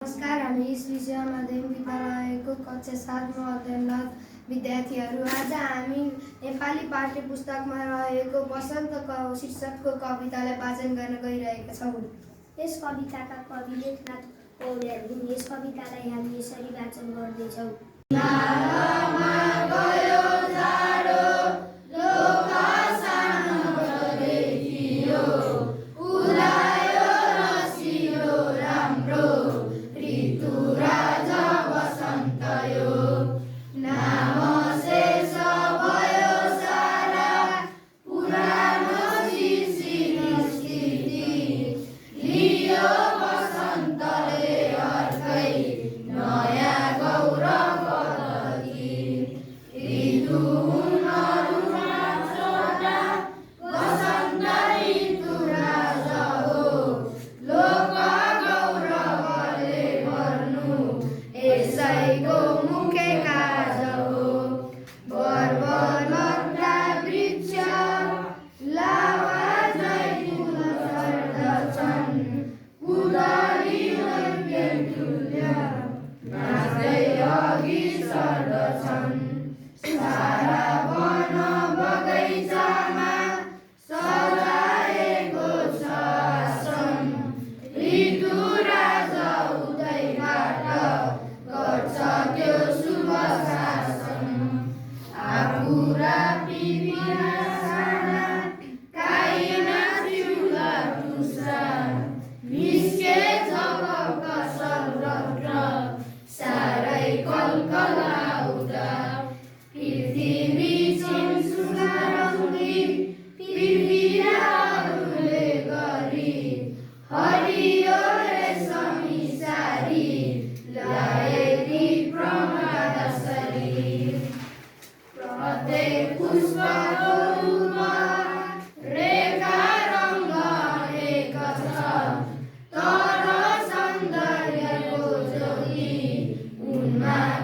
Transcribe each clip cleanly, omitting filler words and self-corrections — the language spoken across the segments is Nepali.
नमस्कार, हामी श्री माध्यमिक विद्यालयको कक्षा 7 मा अध्ययनरत विद्यार्थीहरू। आज हामी नेपाली पाठ्य पुस्तकमा रहेको वसन्त शीर्षकको कवितालाई वाचन गर्न गइरहेका छौँ। यस कविताका कवि लेखनाथ पौड्याल हुन्। यस कवितालाई हामी यसरी वाचन गर्दैछौँ।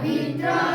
भित्र